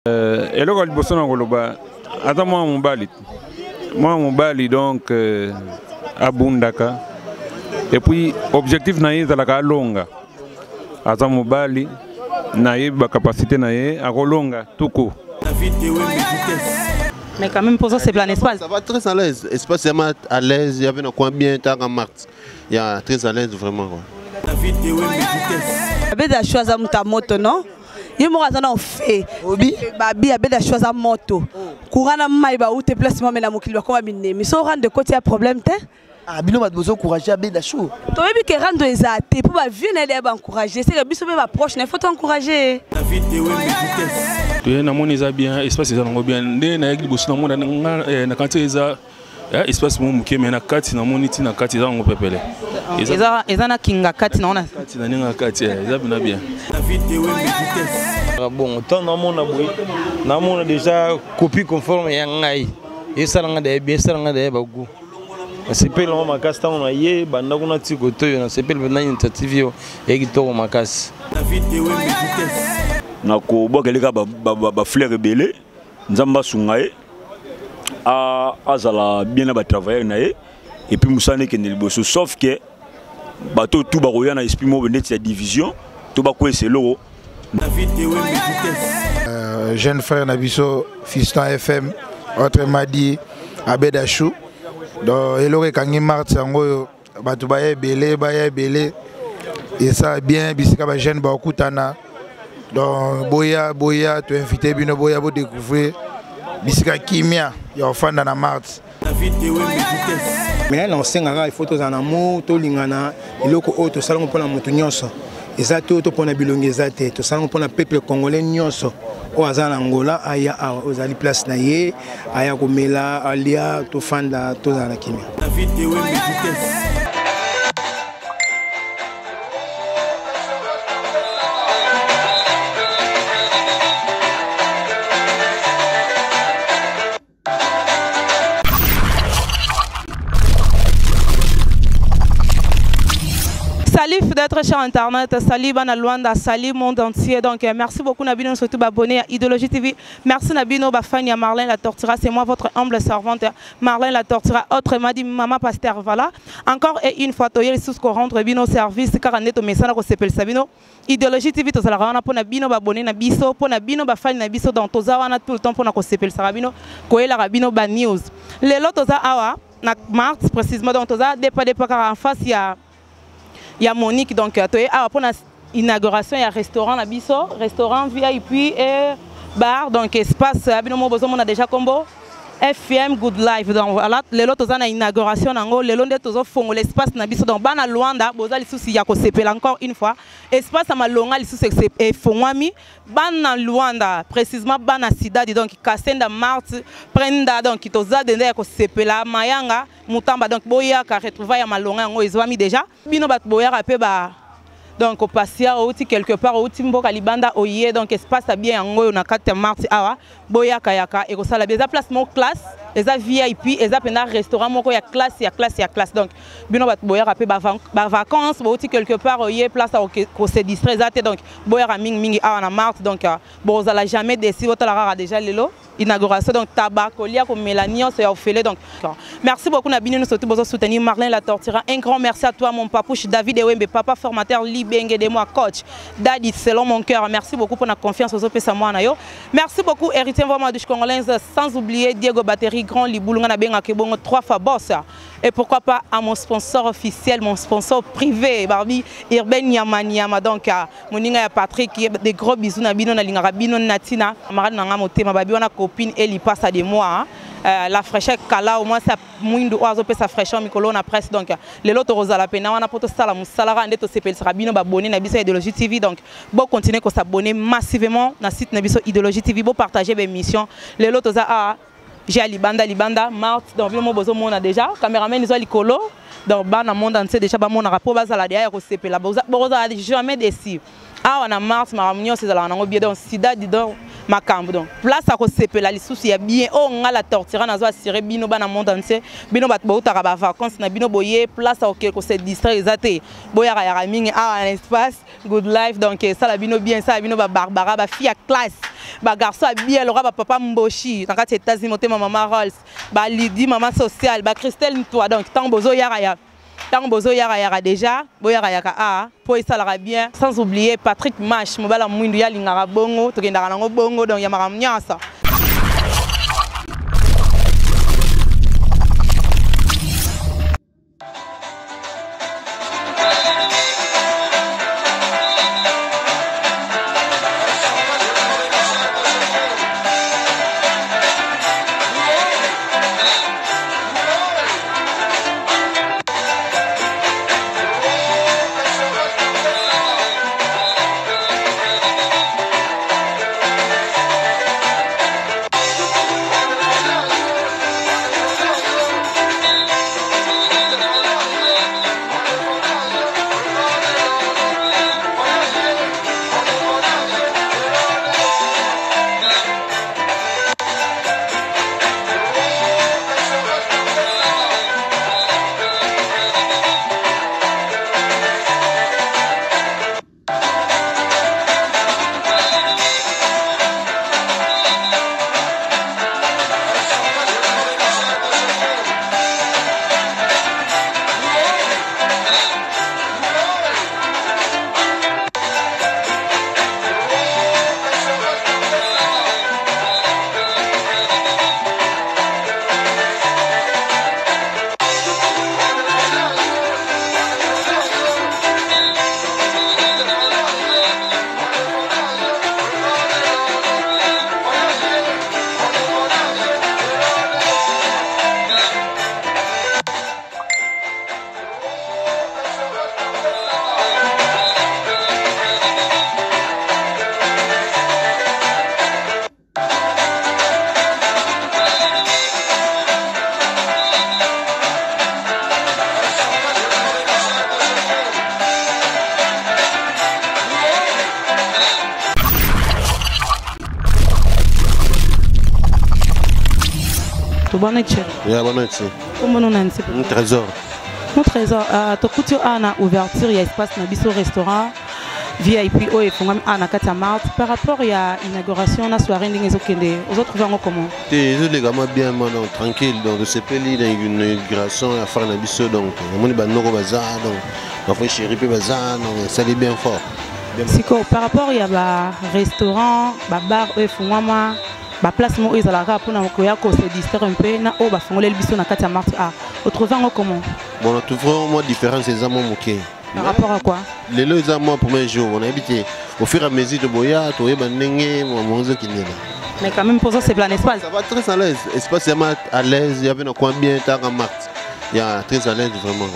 eloko liboso na koloba ata mwa mobali donc abundaka et puis objectif na ye ezalaka alonga ata mobali na ye ba capacité na ye akolonga tuko. Mais quand même pour ça c'est plein espace. Ça va très à l'aise, espace vraiment à l'aise, il y avait combien de temps en mars. Il y a très à l'aise vraiment quoi. Abeda choisa muta moto non? Yemo azana fait. Obi babi abeda choisa moto. Courana mai ba ou te place moi na mokili ba koma binne. Mais so rendre de côté a problème te? Ah bino ba besoin encourager abeda chaud. To yebi ke rendre ezate pour ba vieux na ba encourager, c'est que biso ba proche, il faut encourager. Tu na moni za bien, espace za ngo bien. Nde na yaki bosu na mona na kanti za espace mo muke mais na kati na moni ti na kati za ngo pepele. Eza na kinga kati na ona. Kati na ninga kati eza bina bien. Bon, tant na mona déjà copie conforme ya ngai. Esa nga de bien, esa nga de bagu. Sepele mo makasi tango na ye banda kuna ti koto na sepele na initiative yo ekitoko makasi. Na ko bokeleka ba fleur belé nzamba sungaye azala bien ba travailler na ye et puis musane ke liboso sauf que bato tout ba roya na esprit mo beneti ya division to ba ko eselo jeune frère Nabiso Fiston FM autrement dit Abeda Chou donc elore kangi mart sango bato ba belé et ça bien bisika ba jeune ba okutana. Donc boya tu invité bino boya bo découvrir bisika kimia ya ofanda na mart. Mais là on sengaka il faut to za na mo to lingana iloko o to salongo pona mutu nyonso. Eza to pona bilongi eza te to salongo pona peuple congolais nyonso. O azana Angola aya ozali place na ye aya komela alia to fanda to za na kimia. Salut d'être sur internet, salut Bana Luanda, salut monde entier. Donc merci beaucoup Nabino, surtout abonné à Idéologie TV. Merci Nabino Bafani à Marlène La Tortura, c'est moi votre humble servante Marlène La Tortura. Autrement dit Maman Pasteur voilà. Encore et une fois toyel sous ko rendre bino service car on est au message ko s'appelle Sabino. Idéologie TV to sala na pour Nabino abonné na biso pour Nabino Bafani na biso dans toza wana tout le temps pour na ko s'appelle Sabino ko ela Rabino ba news. Les lots toza awa na mars précisément dans toza dépa en face il y a Monique donc pour l'inauguration il y a restaurant la biso restaurant VIP et bar donc espace abinomo bozo on a déjà combo FM Good Life donc voilà les lots toza na inauguration nango les londe tozo fongo l'espace na biso donc bana Luanda boza lisusi ya ko sepela encore une fois espace amalonga lisusi e fongwami bana Luanda précisément bana Sidadi donc Kasenda Mart prenda donc toza dende ya ko sepela mayanga mutamba donc boya ka retrouvaille amalonga ngo ezwami déjà bino bat boya rapé ba donc au passia outi quelque part outi mboka libanda oye donc espace bien ngo na 4 mars awa boya kayaka et ko sala bien place mon classe les VIP et ça pendant restaurant moko ya classe donc bino bat boya rapé ba vacances outi quelque part oye place ko se distrait donc boya mingi awa na mars donc bozala jamais déci otala déjà lelo inauguration donc tabac colia comme Mélanie c'est offert donc merci beaucoup Nabino nous surtout besoin soutenir Marlène La Tortura un grand merci à toi mon papouche David Ewembe papa formateur libenge de moi coach Daddy selon mon cœur merci beaucoup pour la confiance aux opé moi na yo merci beaucoup héritier vraiment du congolais sans oublier Diego Battery grand libulunga na benga ke bongo 3 fois boss et pourquoi pas à mon sponsor officiel mon sponsor privé Barbie Urbain Nyama donc moninga ya Patrick des gros bisous na bino na lingara bino natina marade na motema babi wana copine elle y passe à des mois la fraîcheur kala au moins ça mouindo oazo pe sa fraîcheur mikolo na presse donc les loto rosa la pena wana poto sala musalara ndeto sepel rabino ba abonné na biso Idéologie TV donc bon continuer ko s'abonner massivement na site na biso Idéologie TV bon partager mes émissions les loto za j'ai libanda mart donc bino mo bozo mona déjà caméraman ils ont likolo donc bana monde entier déjà ba mona rapport bazala derrière ko sepela boza jamais déçu on a mars ma réunion c'est là on a bien donc sida donc makambo donc place à kosepela lisusu ya bien o nga la tortira nazo assurer bino bana monde entier bino bat bautaka ba vacances na bino boye place à ko se distraire ezate boya ya mingi a un espace good life donc ça la bino bien ça bino ba Barbara ba fille à classe ba garçon bien le ba papa Mboshi dans quatre États-Unis maman Rolls ba Lydie maman sociale ba Christelle toi donc tant bozo ya tant bozo yara déjà boya yaka a po ça bien sans oublier Patrick Mash mobala mwindu ya lingara bongo to kendaka nango bongo donc ya makamnyasa. Bonne nuit. Bonne nuit. Comment on a un trésor. Mon trésor, tu couture à la ouverture, il y a espace dans le restaurant, VIP, et par rapport à l'inauguration, la soirée, aux autres gens comment? Les gars, bien, tranquille, donc c'est pas l'inauguration, à faire un biseau, donc on est dans bazar, donc on fait chéri bazar, donc ça est bien fort. Par rapport à la restaurant, bar, ba place mo ezalaka pona koya ko se distraire un peu na o ba fongola biso na kati ya marché a autrement comment bon on trouve vraiment différence c'est vraiment moqué par rapport à quoi les lois moi premier jour on a habité au fur et à mesure de boya to yeba ndenge mo zo kinela mais quand même pour ça c'est plein espace ça va très à l'aise espace vraiment à l'aise il y avait combien de temps en marché il y a très à l'aise vraiment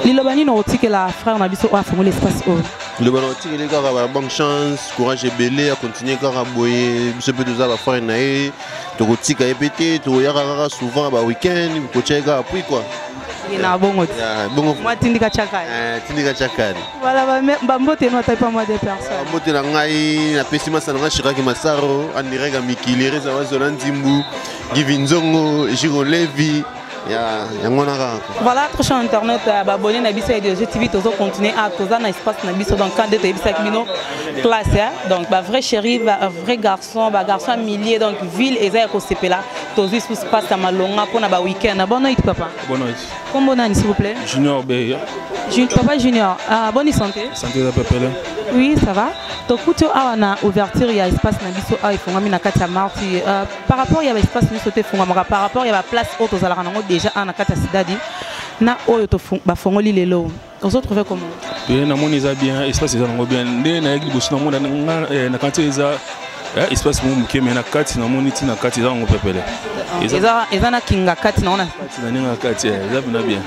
Lilobani no que la frère na biso a fongola l'espace o le balotti les gars bonne chance courage et belé à continuer à boyer ce peut nous avoir faire naé to kotika epété to yaka souvent ba week-end ko cheka puis quoi il na bongo bongo moi tindika chakari voilà ba mbote no tape moi des personnes mbote na ngai na pesima sana nga shiraki masaro anirega mikilire za wazona ndimbu givinzongo jiro levi. Voilà, très cher internet, abonné à Bisso et de GTV, tous continuer à tous un espace na Bisso donc quand de Bisso Mino classe donc vrai chéri, vrai garçon, garçon millier donc ville et ça ko sepela, tous sous espace à Malonga pour na week-end. Bonne nuit papa. Bonne nuit. Comment bonne nuit s'il vous plaît? Junior B. Papa Junior, bonne santé. Santé de papa. Oui, ça va. Donc couture à na ouverture il y a espace na Bisso a il faut ngami na kati ya marti par rapport il y a espace ni sauter fongama par rapport il y a place auto za la nango déjà na kati ya sidadi na oyo to ba fongoli lelo aux autres fait comment bien na moni za bien espace za nango bien ndé na yaki bosu na mona na kati za espace mo muke mais na kati na moni ti na kati za ngo pepele eza na kinga kati na ona kati na ninga kati eza bien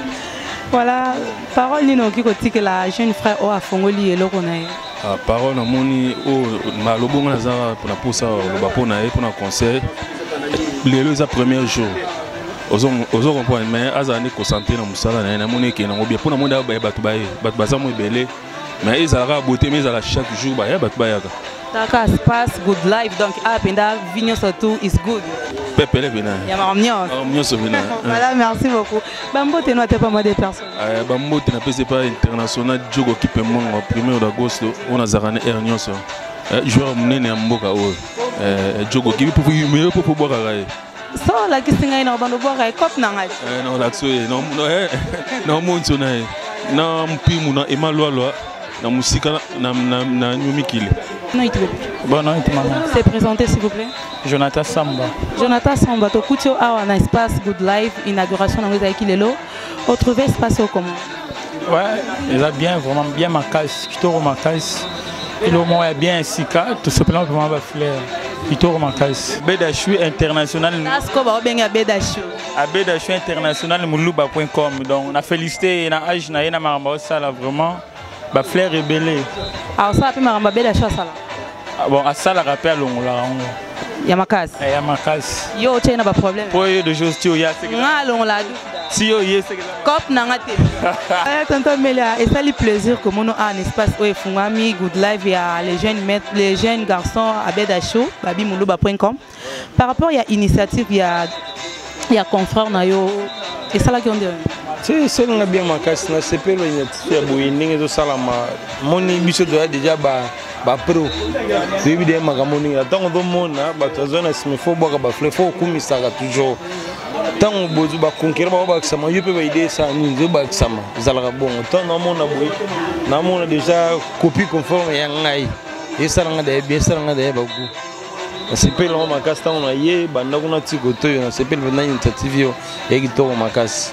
voilà parole ni no ki ko tike la jeune frère o a fongoli eloko na ye parole na moni o malobonga na za pour ça loba pona e pona concert lelo za premier jour ozo comprendre mais azani concentré na musala na moni ke na ngobia pona monde ba bato baza mo ebele mais ils ont beauté mais ils ont chaque jour bah bayaka Taka espace good life donc apenda vigno surtout is good. Pepele bina. Ya marmion. Marmion so bina. Voilà, merci beaucoup. Bambo te no pas moi des personnes. Bambo te na pese pas international jogo qui peut mon 1er d'août on a zarane ernioso. Joueur munene ya mboka o. Jogo qui pour mieux pour boire raye. So la kisinga ina bando boire cop na ngai. Non la so non non monto na. Na mpimu na emalwalwa na musika na nyumikile. Bon, non, c'est présenté s'il vous plaît. Jonathan Samba. Jonathan Samba, to Koutio a un espace Good Life, inauguration dans les Aikilelo. Au trouvé espace au comment? Ouais, ils ont bien, vraiment bien ma caisse. Plutôt ma caisse. Il au moins bien Sika, tout simplement pour ma fleur. Plutôt ma caisse. Bédachu international. Nasco va bien à Bédachu. À Bédachu international, moulouba.com. Donc, on a félicité, on a agi, on a maramba ça là vraiment. Ba fleur rebelle. Alors ça a pu maramba Bédachu ça là. Bon, à ça la rappel on la Yamakas. Yamakas. Yo tu n'as pas problème. Pour yo de choses tu y a c'est que. Ngalon la. Si yo y c'est que. Cop nangate. Tonton Melia, et ça le plaisir que mon a un espace où fungami Good Life il y a les jeunes garçons à Bédachu, babimoulouba.com. Par rapport il y a initiative il y a confrère na yo et ça là qui on dit. C'est là bien ma casse na c'est pas l'initiative à Boeing et ça là mon émission doit déjà ba pro bibi de magamoni atango do mona ba tozona sime fo boka ba flefo kumisa ka toujours tango bozu ba conquérir ba sama yope ba idée ça ni zo ba sama zalaka bon tant na mona boy na mona déjà copie conforme ya ngai et ça nga de bien ça nga de ba gu c'est pas là ma casse tango na ye ba na kuna tiko to yo c'est pas na initiative yo et qui to ma casse.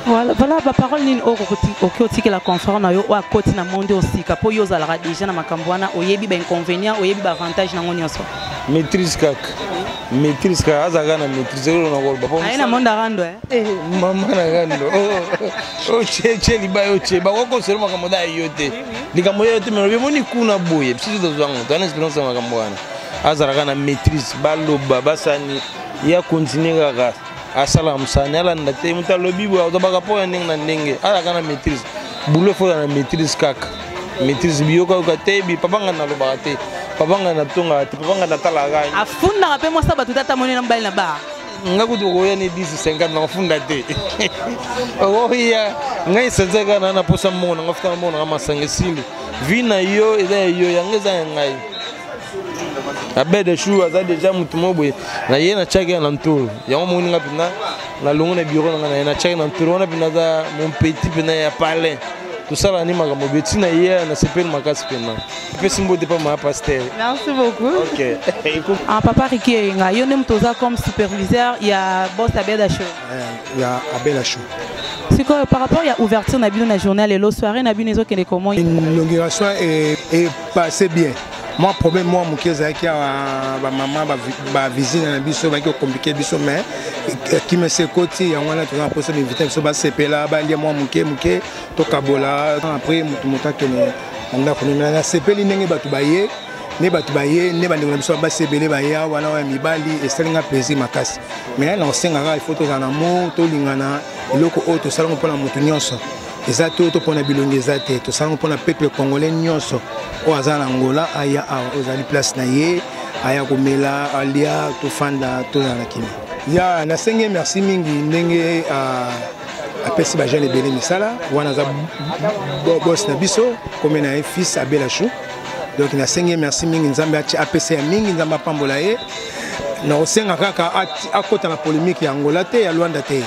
Voilà, la parole ni okoti que la conférence na yo o akoti na monde aussi kapo yo zalaka déjà na makambwana oyebi ba inconvénient oyebi ba avantage na ngoni yoso maîtrise kaka azaga na maîtrise lo na kolba po aina monde rando mama na rando o che liba yo che ba ko sero makamoda yote likambo yote me moni kuna boye psi do zwango tana experience makambwana azaga na maîtrise baloba basani ya continuer kaka asala msani ala ndate mutalobi bwa utobaka po ndenge na ndenge ala kana maîtrise boulot faut na maîtrise kaka maîtrise biyoka ukatebi papanga na loba te papanga na tonga te papanga na talaga afunda pe mo saba tutata moni na mbali na ba ngakuti ko yani 10 50 na funda te o ya ngai senzeka na posa mona ngafuta mona kama sangesili vina yo ida yo yangeza ngai Bédachu aza déjà mutu mobwe na ye na chake na ntolo yango moni nga pina na longo na bureau na na chake na ntolo na pina za mon petit pina ya palais tout ça là ni makambo beti na ye na sepel makasi pina pesi mbo de pas ma pasteur. Merci beaucoup. OK. En papa Riki nga yo nem toza comme superviseur il y a boss à Bédachu. Il y a Bédachu. C'est quoi par rapport à ouverture na bino na journal et le soirée na bino ezokende comment? L'inauguration est passée bien. Moi problème moi mon keza qui a ba maman ba visite na biso ba ki compliqué biso mais qui me se côté on a toujours posé m'inviter so ba sepela ba lia moi muke to kabola après muta kene anda ko na sepeli ndenge batu baye ne batu baye ne ba ndenge biso ba sebele ba ya wana wa mibali eselinga plaisir makasi mais na osenga il faut to na mo to lingana eloko auto salongo pona mutu nyonso eza to pona bilongi eza te to salongo pona peuple congolais nyonso o azana Angola aya ozali place na ye aya komela alia to fanda to na kimi ya na senge merci mingi ndenge apesi ba jeune ebele misala wana za boss na biso comme na fils à Bédachu donc na senge merci mingi nzambe apesi ya mingi nzambe pambola ye na osenga kaka akota na polémique ya Angola te ya Luanda te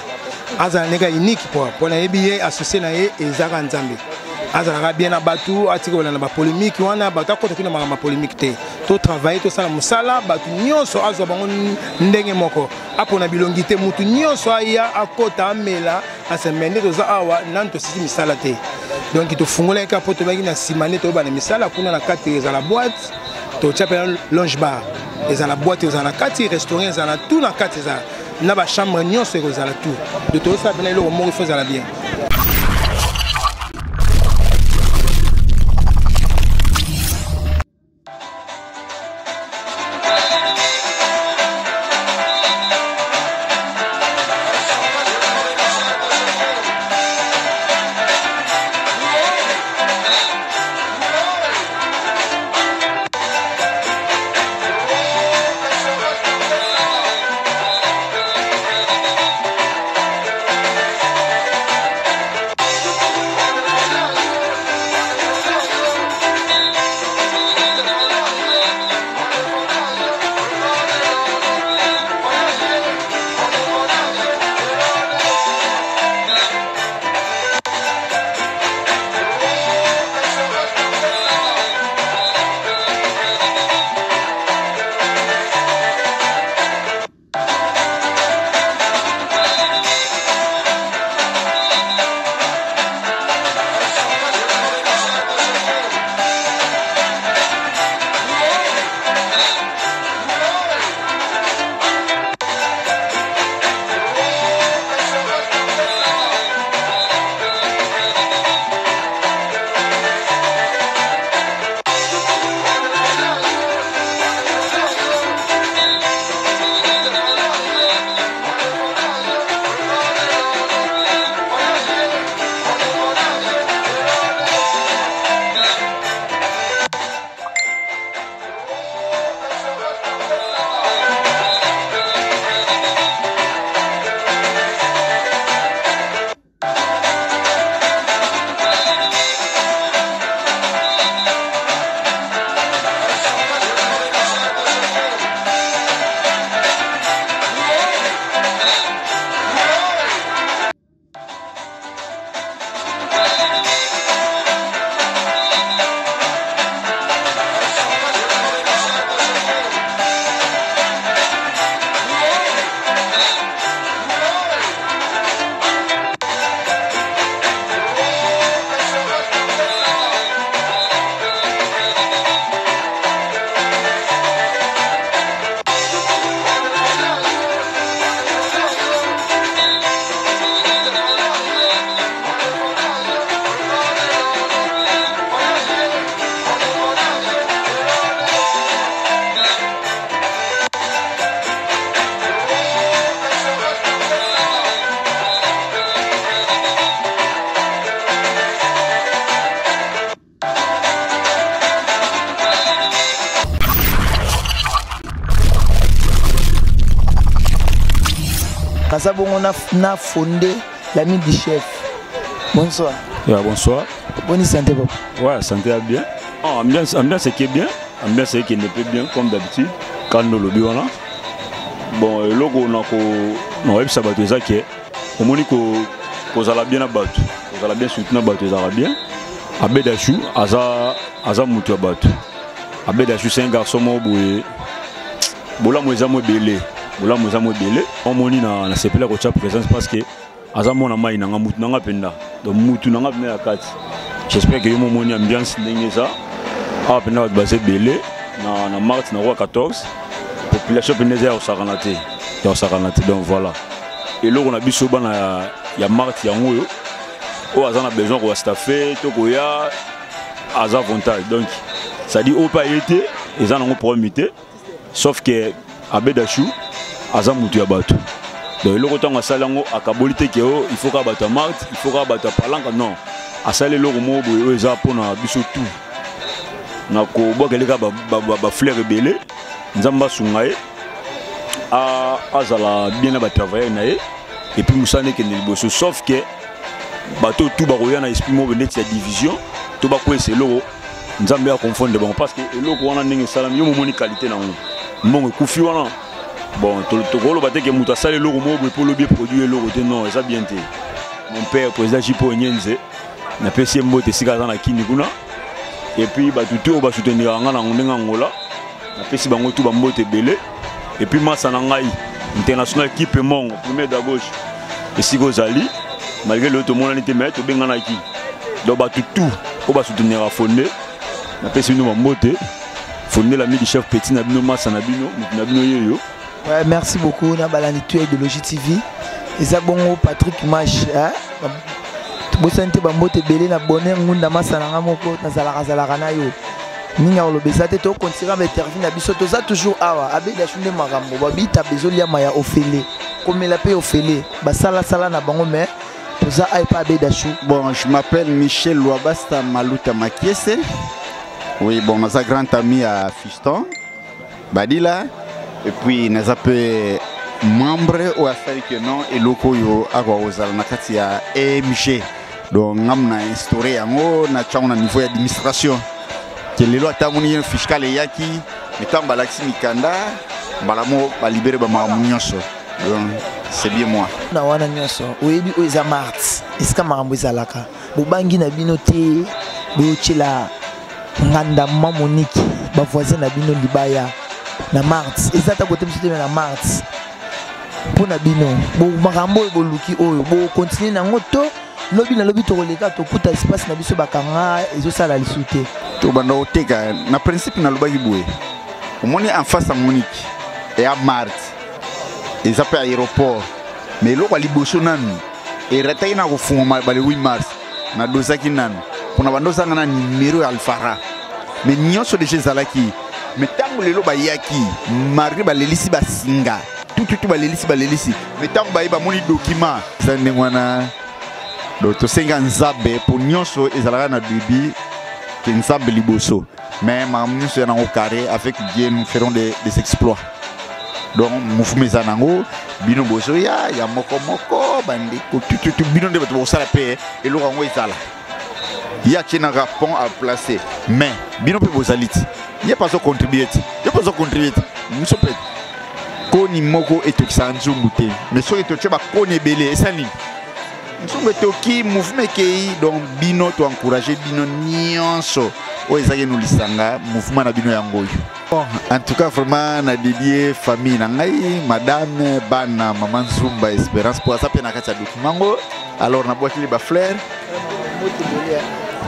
azala nega unique pour na yebi ye associé na ye ezaka nzambe azala bien na batu atikola na ba polémique wana batu akota kina ma polémique te to travailler to sala musala batu nyonso azwa bango ndenge moko apona bilongi te mutu nyonso aya akota amela asemende to za awa nanto sisi misala te donc to fungola ka poto baki na simane to ba na misala kuna na kati za la boîte to chapela lounge bar za la boîte za na kati restaurant za na tout na kati za na ba chambre nyonso za la tout de to ça pena lo mo faut za la bien. naza bongo na fondé l'ami du chef. Bonsoir. Bonsoir. Bonne santé, papa. Ouais, santé va bien. Ambiance qui est bien. Ambiance qui n'est pas bien, comme d'habitude. Quand nous le bureau. Bon, le logo, on a ça battu ça qui est. On m'a dit qu'on a bien abattu. On a bien soutenu abattu, ça va bien. Abedachou, Aza Moutou abattu. Abedachou, c'est un garçon mobile. Bola Moïsa Mobile. Bola Moïsa Mobile. On m'a dit na sepela ko cha présence parce que Aza mona mai na Moutou na penda. Donc Moutou na penda kati. J'espère que mon moni ambiance ndenge ça. Ah penda ba se belé na mars na roi 14. Population peneza ya sakanate. Ya sakanate donc voilà. Et là on a biso bana ya mars ya ngoyo. O Aza na besoin ko staffer to ko ya Aza avantage. Donc ça dit au pas été ils en ont promis. Sauf que Abedachou Aza Moutou ya bato. Donc le temps à salango akabolite ke il faut ka bato mart, il faut ka bato palanka non. A salé le mo boyo eza pona biso tout. Na ko bokeleka ba fleur belé nzamba sungaye a azala bien ba travailler naé et puis musane ke liboso sauf que bato tout ba roya na esprit mo beneti ya division to ba ko eselo nzambe a confondre bon parce que eloko wana ndenge salam yo mo moni qualité na ngo mon kufi wana bon to golo ba te ke muta sale eloko mo bo pour le bien produire eloko te non ça bien te mon père président Jipo Nyenze na pesi mbote sika za na kini kuna et puis ba tout ba soutenir nga na ndenga ngola na pesi bango tout ba mbote belé et puis masa na ngai international équipe mongo premier de gauche et siko zali malgré l'autre monde n'était mais to benga na ki donc ba tout ba soutenir a fondé na pesi no mbote fondé l'ami du chef petit na bino masa na bino yeyo. Ouais, merci beaucoup na balanitu Idéologie TV. Eza bongo Patrick Mash hein. Bosante bambote belé na bonheur ngunda masa na ngamoko na zalaka na yo. Ninga olobesa te to continuer ba interview na biso to za toujours awa Abedachou nde makambo babita bezolia maya ofele. Comme la paix ofele ba sala na bango mais toza ay pa Abedachou. Bon, je m'appelle Michel Louabasta Maluta Makiese. Oui, bon, nous sommes grand ami à Fiston, Badila, et puis nous sommes membres au Affaire que non et locaux yo agwa ozala na kati ya MG. Donc nous avons instauré yango na tchana niveau d'administration. Que les lois tamoni fiscal yaki, metam balaxi mikanda, balamo ba libérer ba mamunyoso. Donc c'est bien moi. Na wana nyoso, oyebi oza mart. Eska makambo ezalaka. Bobangi na bino te, bochela nganda Monique ba voisin na bino libaya na mars ezata côté msite na mars pour na bino bo makambo bo luki oyo bo continuer na ngoto lobi na lobi to koleka to kuta espace na biso bakanga ezo sala lisute to banda oteka na principe na lobaki boye omoni en face à Monique et à mars ezapa aéroport mais lo kwa liboso nanu et retaina na kofunga ba le 8 mars na dosaki nanu pour na bando sanga na numéro Alfara mais nyonso de chez Zalaki mais tango lelo ba yaki marri ba lelisi ba singa tout ba lelisi mais tango ba iba moni document ça ndengwana do to senga nzabe pour nyonso ezalaka na bibi que nzabe liboso mais ma nyonso na au carré avec Dieu nous ferons des exploits donc mouvement zanango bino boso ya moko bandi ko tout bino de bato sala paix et lo rango ezala il y a un rapport à placer mais bino pe bozaliti il n'y a pas à contribuer nous sommes koni moko et tokisanzu mute mais so et tocheba koni belé ça ni nous sommes toki mouvement kei donc bino to encourager bino nyonso o ezaki nous lisanga mouvement na bino yango. Bon, en tout cas vraiment na dédié famille na ngai madame bana maman Zumba Espérance pour ça pe na kati document alors na boîte ba fleur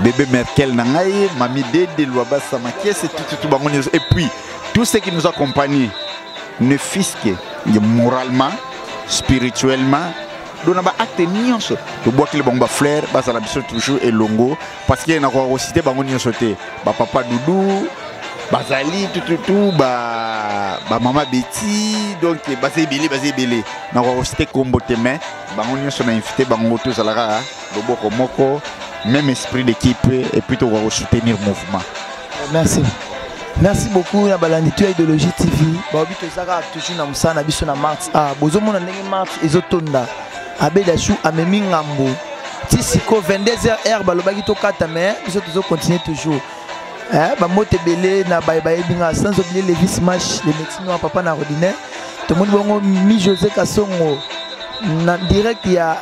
bébé Merkel Nangaï, Mami Dédé Louabasta Makiese, tout bangonio et puis tous ceux qui nous accompagnent ne fisquent moralement, spirituellement, donnent un acte nyonso. Tu bois que les bons fleurs, bas à la biso toujours et longo parce qu'il y a encore cité bangonio sauté, ba papa Doudou, Bazali tout ba maman Betty donc basé belé. Na encore cité combo témé, bangonio sont invité bango tous à la loboko moko. Même esprit d'équipe et plutôt va soutenir le mouvement. Merci. Merci beaucoup na balanditu Idéologie TV. Baobi tozaka toujours na musana biso na Mars. Bozomona ndenge Mars ezotonda. Abedachou amemi ngambo. Tisiko 22h balobaki tokata mais biso tozo continuer toujours. Bamote belé na baye binga sans oublier les vis match les médecins papa na ordinaire. Tout le monde bongo mi José Kassongo na direct ya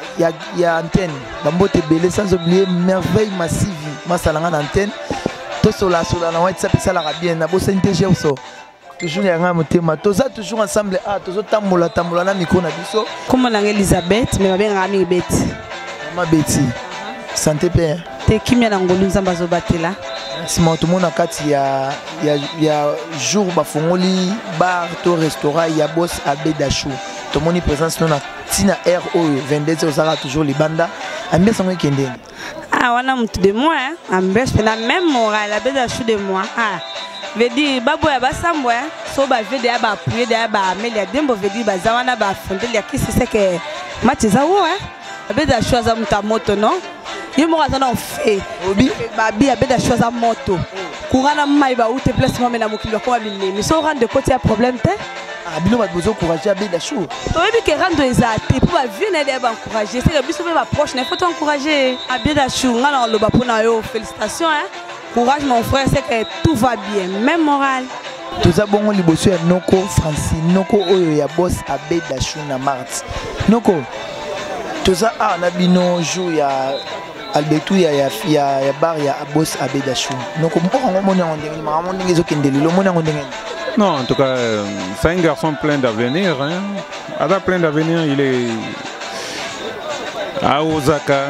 antenne. Bamote belé sans oublier merveille massive masalanga na antenne. Tout cela na WhatsApp ça la bien na bossa intégré aussi. Toujours ya nga motema. Toza toujours ensemble tozo tambola na micro na biso. Comme on a Elisabeth mais ba nga mi Betty. Maman Betty. Santé père. Te kimia na ngolu nzamba zo batela. Simon tout monde kati ya jour ba fongoli bar to restaurant ya boss Abedachou. Tout monde présence na tina RO 22 osara toujours les banda. Ambiance ngo kende. Wana mutu de moi ambiance pena même moral Abedachou de moi. Vedi babo ya basambo so ba vedi ya ba appuyer de ya ba amelia dembo vedi ba zawana ba fondeli ya kisi c'est que matiza wo Abedachou aza muta moto non. Il m'a dit non fait. Babi Abedachou aza moto. Courana mai ba outé placement mais na mokilo ko abine. Mais so rendre de côté problème te. Bino ba besoin encourager Abedachou. To yebi ke rendre ezate pour ba vie na ba encourager. C'est que biso ba proche na faut encourager Abedachou ngana loba pona yo félicitations Courage mon frère, c'est que tout va bien, même moral. Toza bongo liboso ya Noko Francine, Noko oyo ya boss Abedachou na Mars. Noko. Toza na bino jour ya Albertou ya bar ya boss Abedachou. Noko mpo ngomona ndenge ma ndenge ezokendeli lo mona ndenge. Non, en tout cas, c'est un garçon plein d'avenir. Il a plein d'avenir, il est à Osaka,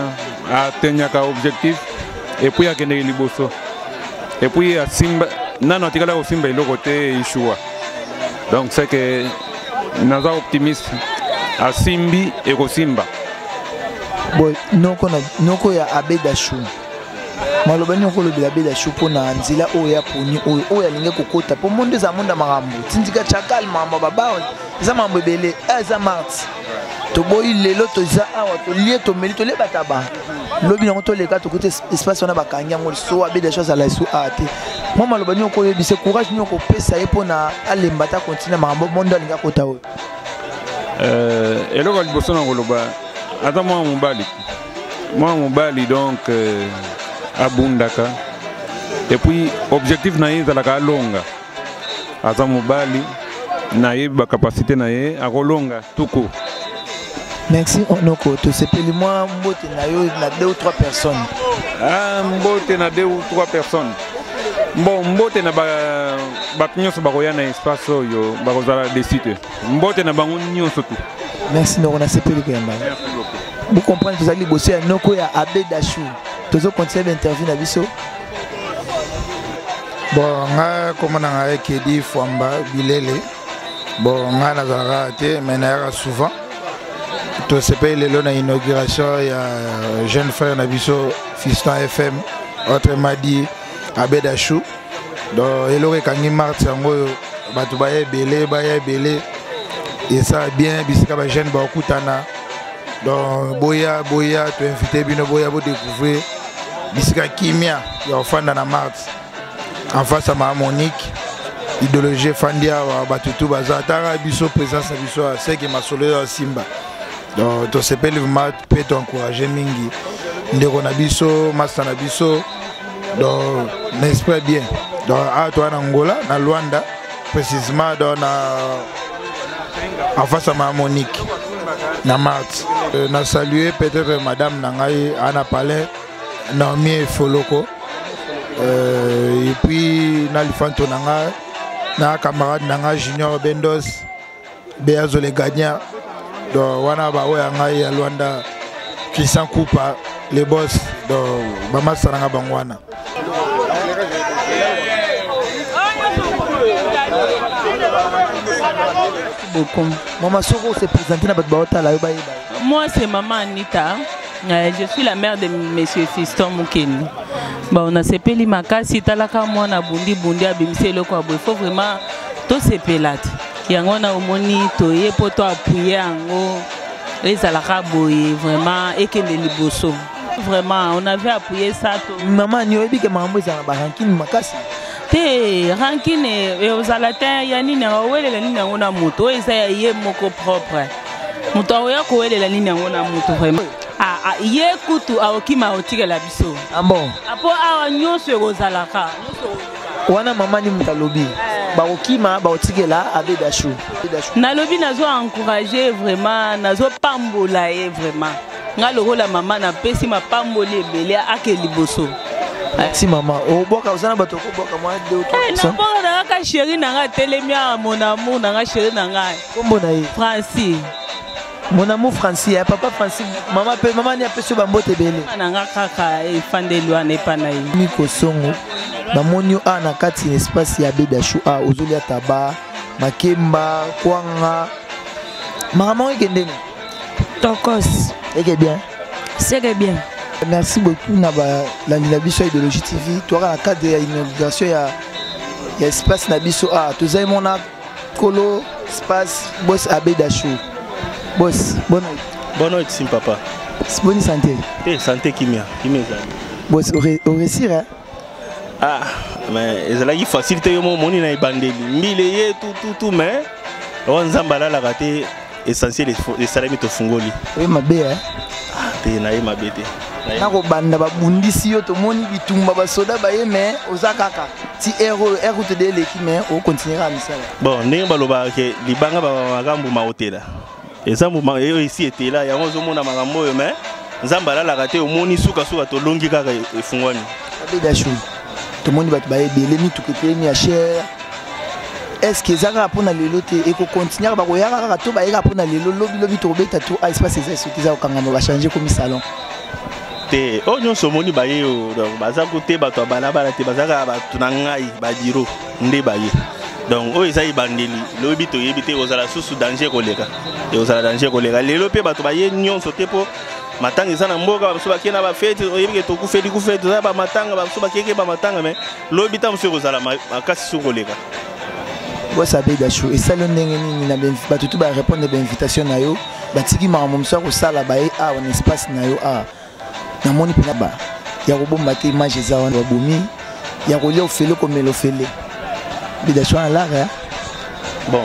à Tenyaka objectif, et puis à Kende Liboso. Et puis à Simba, non, tu as au Simba, il est côté Ishua. Donc c'est que nous sommes optimistes à Simbi et au Simba. Bon, Noko ya Abedachou. Malobani ko lobela Abedachou pona nzila oya poni oya linge kokota po monde za monde marambo tindika chakal mama baba za mambo belé za Mars to boyi lelo to za awa to lie to meli to le bataba lobi na to le ka to côté espace on a bakanya ngol so Abedachou za la so ate moi malobani ko yebise courage nyoko pesa ye pona alemba ta continue marambo monde linga kota o eloko liboso na koloba ata moi mobali donc abundaka et puis objectif na ye ezalaka alonga aza mobali na ye ba capacité na ye akolonga tuko. Merci Onoko, to sepeli moi mbote na yo na 2 ou 3 personnes. Mbote na 2 ou 3 personnes. Bon mbote na ba nyonso bakoya na espace oyo bakozala décider. Mbote na bango nyonso tu. Merci Noko na sepeli kemba. Vous comprenez que vous allez bosser à Noko ya Abedachou. Tozo continuer l'interview na biso. Bon, nga comme on a dit Fwamba Bilele. Bon, nga nazara te mais na souvent. To sepe lelo na inauguration ya jeune frère na biso Fiston FM autrement dit Abedachou. Donc elore kangi marti yango batu baye belé et ça bien bisika ba jeune ba okutana. Donc boya to invité bino boya bo découvrir bisika kimia ya ofanda na Mars en face à ma Monique idéologie fandia wa batutu bazatara biso présence na biso c'est que masolo Simba. Donc to sepeli vraiment peut encourager mingi ndeko na biso master na biso donc n'espère bien donc à toi en Angola na Luanda précisément dans en face à ma Monique na Mars. Na salué peut-être madame Nangaï Anna Palais Naomi Foloko et puis Nalifanto Nanga na camarade Nanga Junior Bendos Beazo les gagnants donc wana ba oya ngai à Luanda Christian Coupa les boss donc Bama Saranga Bangwana. Maman Soro s'est présentée dans votre baota là. Moi c'est maman Anita. Je suis la mère de monsieur Fiston Mukeni. Bon, on a sepeli makasi talaka mwana bundi abimisi loko abo. Il faut vraiment tout sepelat. Yango na omoni toye poto appuyer yango ezalaka boye vraiment ekende liboso. Vraiment on avait appuyé ça. Maman ni oyebi ke mambo ezala ba rankine makasi. te rankine ozala te ya nini awelela nini yango na moto oyo eza ya ye moko propre moto aoya kowelela nini yango na moto vraiment ye kutu aokima aotikela biso bon apo awa nyonso ekozalaka wana mama ni moto alobi baokima baotikela Abedashu nalobi nazo encourager vraiment nazo pambola ye vraiment nga lokola mama napesi mapamboli ebele ake liboso si mama oboka uzana bato koboka mwa 2 ou 3 na boka na ka chéri na nga telemi a mon amour na nga chéri na nga kombo na ye Francis mon amour Francis ya papa Francis mama ni apesi bambote bele na nga kaka efandeli wana epa na ye Miko Songo bamoni a na kati espace ya Abedashu a ozolia taba makemba kwanga maman ekendeni Tokos eke bien c'est bien. Merci beaucoup la Biso Idéologie TV. Toi, dans le cadre de l'inauguration, il y a espace Nabiso A. Tous les mon colo espace boss Abedashu. Boss, bonne nuit. Bonne nuit, sim papa. Bonne santé. Santé qui m'a. Boss, au récit, hein? Ah, mais c'est là qu'il facilite mon money na ibandeli. Mille tout mais on zambala la raté essentiel les salami to fungoli. Oui, ma bé hein. Ah, t'es na ma bété. Nako banda babundisi yo to moni bitumba basoda baye mais ozakaka ti héros te de l'équipe mais on continuera à misala. Bon, ndenge baloba ke libanga ba makambu maotela. Ezambu yo ici était là ya ngozo mona makambo yo mais nzambala la raté omoni suka to longi kaka efungwani. Abedashu. To moni bat baye belé mi tout que mi a cher. Est-ce que zaka pona lelo te et ko continuer ba ko yaka ka to ba yaka pona lelo lobi to beta to a espace ces soutiza ko kangama ba changer comme salon. Te onyo somoni baye donc baza côté bato balabala te bazaka bato na ngai badiro nde baye donc o eza ibandeli lobi to yebite ozala susu danger koleka et ozala danger koleka lelo pe bato baye nyonso te po matanga eza na mboka baso bakena ba fete oyebike to kufedi kufedi za ba matanga baso bakeke ba matanga mais lobi ta mso kozala makasi su koleka boss Abedashu et ça le ndenge nini na bato tout ba répondre ba invitation na yo batiki makambo mso ko sala baye a on espace na yo a na moni pena ba ya kobomba te image za wana babomi ya kolia ofele komela ofele Abedashu na lara bon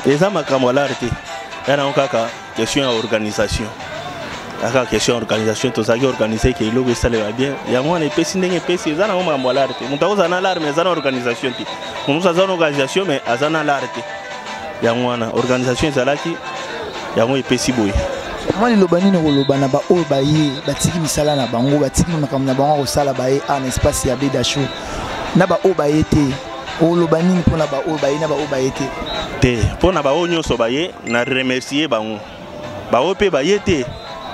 eza makambo la te yana kaka question ya organisation aka question organisation to saki organiser ke iloko esale ba bien ya mwana epesi ndenge epesi eza na makambo la te mutu akoza na lara mais eza na organisation te mutu aza na organisation mais aza na lara te ya mwana organisation ezalaki yango epesi boye moi liloba nini koloba na ba oyo baye batiki misala na bango batiki makambo na bango kosala baye en espace ya Abedashu na ba oyo baye te koloba nini mpona ba oyo baye na ba oyo baye te mpona ba oyo nyonso baye na remercier bango ba oyo mpe baye te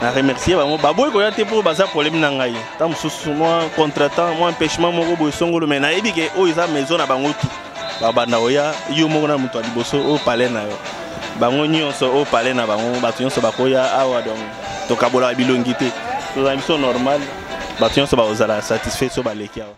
na remercier bango baboyi koya te mpo baza problème na ngai ta mosusu mwa contretemps mwa empêchement moko boye songolo mais nayebi ke oyo eza maison na bango tu babanda oya yo moko na moto ya liboso oyo pale na yo bango nyonso o pale na bango bato nyonso bakoya awa donc tokabola bilongi te tozala biso normal bato nyonso bazala satisfait so baleki awa